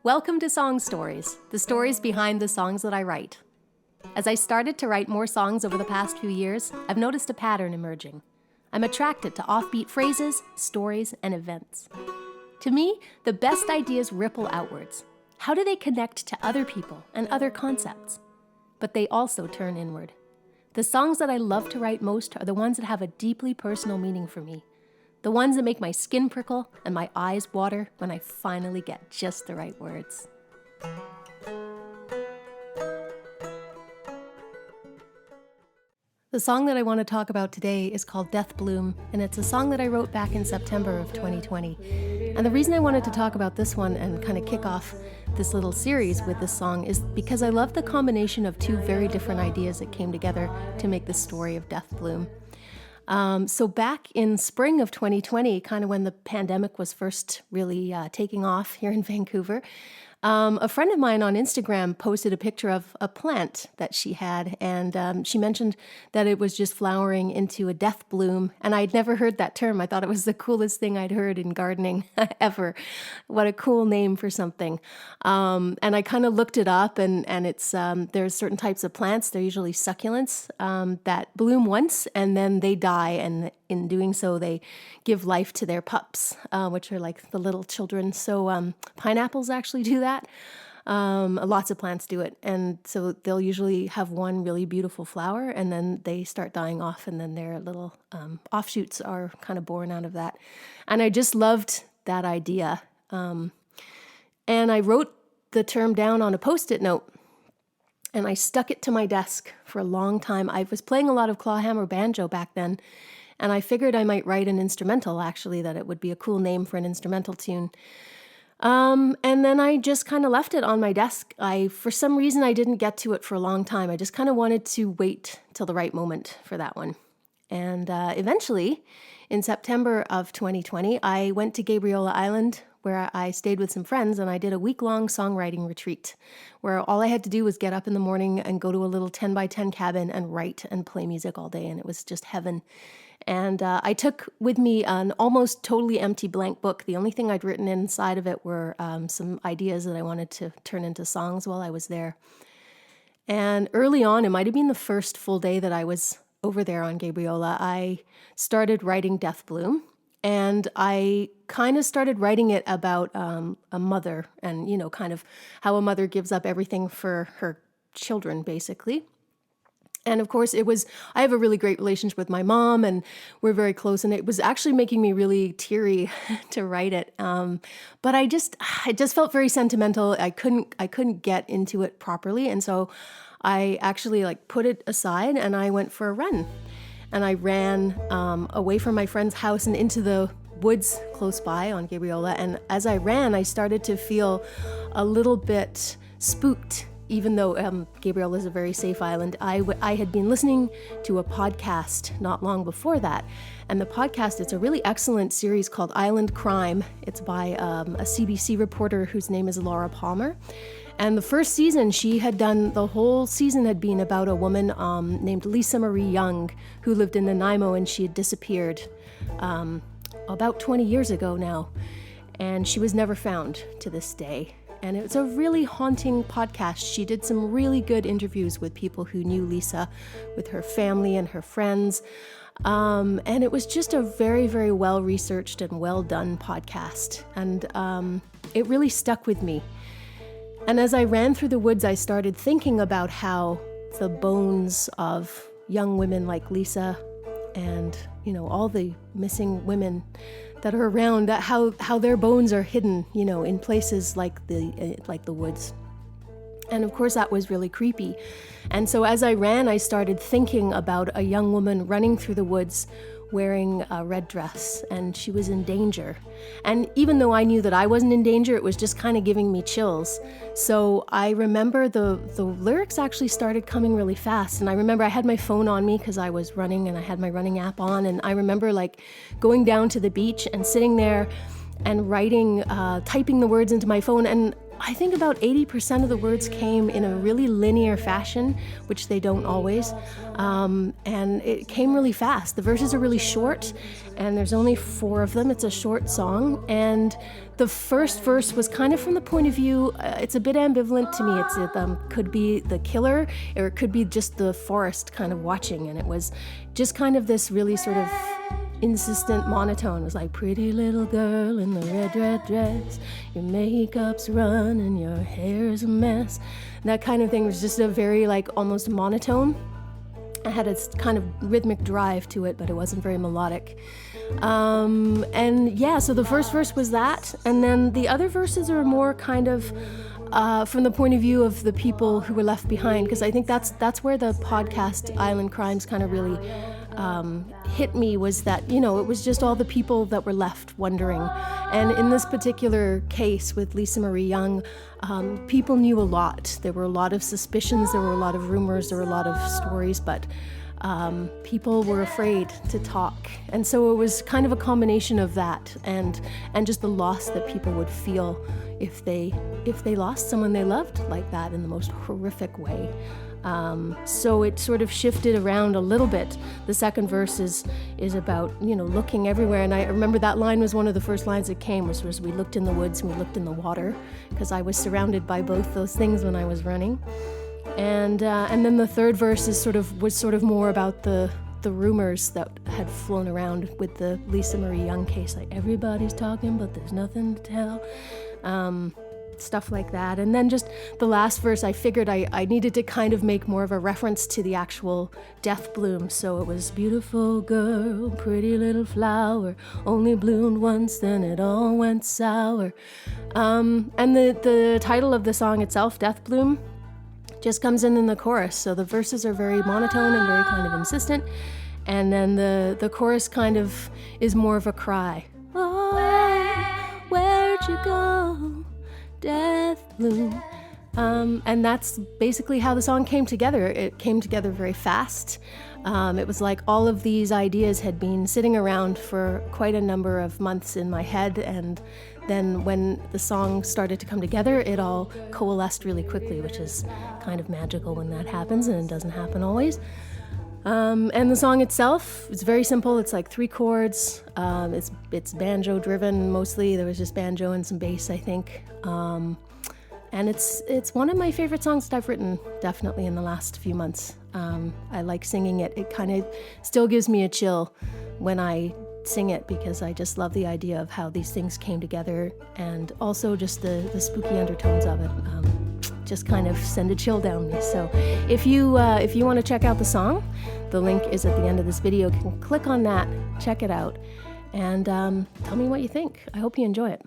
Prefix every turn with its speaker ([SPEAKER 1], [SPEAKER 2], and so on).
[SPEAKER 1] Welcome to Song Stories, the stories behind the songs that I write. As I started to write more songs over the past few years, I've noticed a pattern emerging. I'm attracted to offbeat phrases, stories, and events. To me, the best ideas ripple outwards. How do they connect to other people and other concepts? But they also turn inward. The songs that I love to write most are the ones that have a deeply personal meaning for me. The ones that make my skin prickle and my eyes water when I finally get just the right words. The song that I want to talk about today is called Death Bloom, and it's a song that I wrote back in September of 2020. And the reason I wanted to talk about this one and kind of kick off this little series with this song is because I love the combination of two very different ideas that came together to make the story of Death Bloom. So back in spring of 2020, kind of when the pandemic was first really taking off here in Vancouver, a friend of mine on Instagram posted a picture of a plant that she had, and she mentioned that it was just flowering into a death bloom, and I'd never heard that term. I thought it was the coolest thing I'd heard in gardening ever. What a cool name for something. And I kind of looked it up, and it's there's certain types of plants, they're usually succulents, that bloom once, and then they die, and in doing so, they give life to their pups, which are like the little children. So pineapples actually do that. Lots of plants do it. And so they'll usually have one really beautiful flower, and then they start dying off, and then their little offshoots are kind of born out of that. And I just loved that idea. And I wrote the term down on a Post-it note, and I stuck it to my desk for a long time. I was playing a lot of clawhammer banjo back then, and I figured I might write an instrumental, actually, that it would be a cool name for an instrumental tune. And then I just kind of left it on my desk. For some reason, I didn't get to it for a long time. I just kind of wanted to wait till the right moment for that one. And eventually, in September of 2020, I went to Gabriola Island, where I stayed with some friends, and I did a week-long songwriting retreat, where all I had to do was get up in the morning and go to a little 10-by-10 cabin and write and play music all day, and it was just heaven. And I took with me an almost totally empty blank book. The only thing I'd written inside of it were some ideas that I wanted to turn into songs while I was there. And early on, it might have been the first full day that I was over there on Gabriola, I started writing Death Bloom. And I kind of started writing it about a mother and, kind of how a mother gives up everything for her children, basically. And of course, I have a really great relationship with my mom, and we're very close, and it was actually making me really teary to write it. But it just felt very sentimental. I couldn't get into it properly. And so I actually put it aside, and I went for a run. And I ran away from my friend's house and into the woods close by on Gabriola. And as I ran, I started to feel a little bit spooked. Even though Gabriola is a very safe island, I had been listening to a podcast not long before that. And the podcast, it's a really excellent series called Island Crime. It's by a CBC reporter whose name is Laura Palmer. And the first season, the whole season had been about a woman named Lisa Marie Young, who lived in Nanaimo, and she had disappeared about 20 years ago now. And she was never found to this day. And it's a really haunting podcast. She did some really good interviews with people who knew Lisa, with her family and her friends. And it was just a very, very well-researched and well-done podcast. And it really stuck with me. And as I ran through the woods, I started thinking about how the bones of young women like Lisa and, all the missing women that are around, how their bones are hidden, in places like the woods. And of course, that was really creepy. And so as I ran, I started thinking about a young woman running through the woods wearing a red dress, and she was in danger. And even though I knew that I wasn't in danger, it was just kind of giving me chills. So I remember the lyrics actually started coming really fast. And I remember I had my phone on me because I was running, and I had my running app on. And I remember going down to the beach and sitting there and writing, typing the words into my phone. And I think about 80% of the words came in a really linear fashion, which they don't always, and it came really fast. The verses are really short, and there's only 4 of them. It's a short song, and the first verse was kind of from the point of view, it's a bit ambivalent to me. It could be the killer, or it could be just the forest kind of watching, and it was just kind of this really sort of insistent monotone. It was like, pretty little girl in the red dress, your makeup's running, your hair's a mess. That kind of thing was just a very like almost monotone. It had a kind of rhythmic drive to it, but it wasn't very melodic. And yeah, so the first verse was that, and then the other verses are more kind of from the point of view of the people who were left behind, because I think that's where the podcast Island Crimes kind of really hit me, was that, you know, it was just all the people that were left wondering. And in this particular case with Lisa Marie Young, people knew a lot. There were a lot of suspicions, there were a lot of rumors, there were a lot of stories, but people were afraid to talk. And so it was kind of a combination of that and just the loss that people would feel if they lost someone they loved like that in the most horrific way. So it sort of shifted around a little bit. The second verse is about, you know, looking everywhere. And I remember that line was one of the first lines that came, was we looked in the woods and we looked in the water, because I was surrounded by both those things when I was running. And then the third verse was sort of more about the rumors that had flown around with the Lisa Marie Young case, like everybody's talking but there's nothing to tell, stuff like that. And then just the last verse, I figured I needed to kind of make more of a reference to the actual death bloom. So it was, beautiful girl, pretty little flower, only bloomed once, then it all went sour. And the title of the song itself, Death Bloom, just comes in the chorus. So the verses are very monotone and very kind of insistent, and then the chorus kind of is more of a cry. Oh, where'd you go, death bloom? And that's basically how the song came together. It came together very fast. It was like all of these ideas had been sitting around for quite a number of months in my head, and then when the song started to come together, it all coalesced really quickly, which is kind of magical when that happens, and it doesn't happen always. And the song itself is very simple. It's like 3 chords. It's banjo driven mostly. There was just banjo and some bass, I think. And it's one of my favorite songs that I've written, definitely in the last few months. I like singing it. It kind of still gives me a chill when I sing it, because I just love the idea of how these things came together, and also just the spooky undertones of it. Just kind of send a chill down me. So if you want to check out the song, the link is at the end of this video. You can click on that, check it out, and tell me what you think. I hope you enjoy it.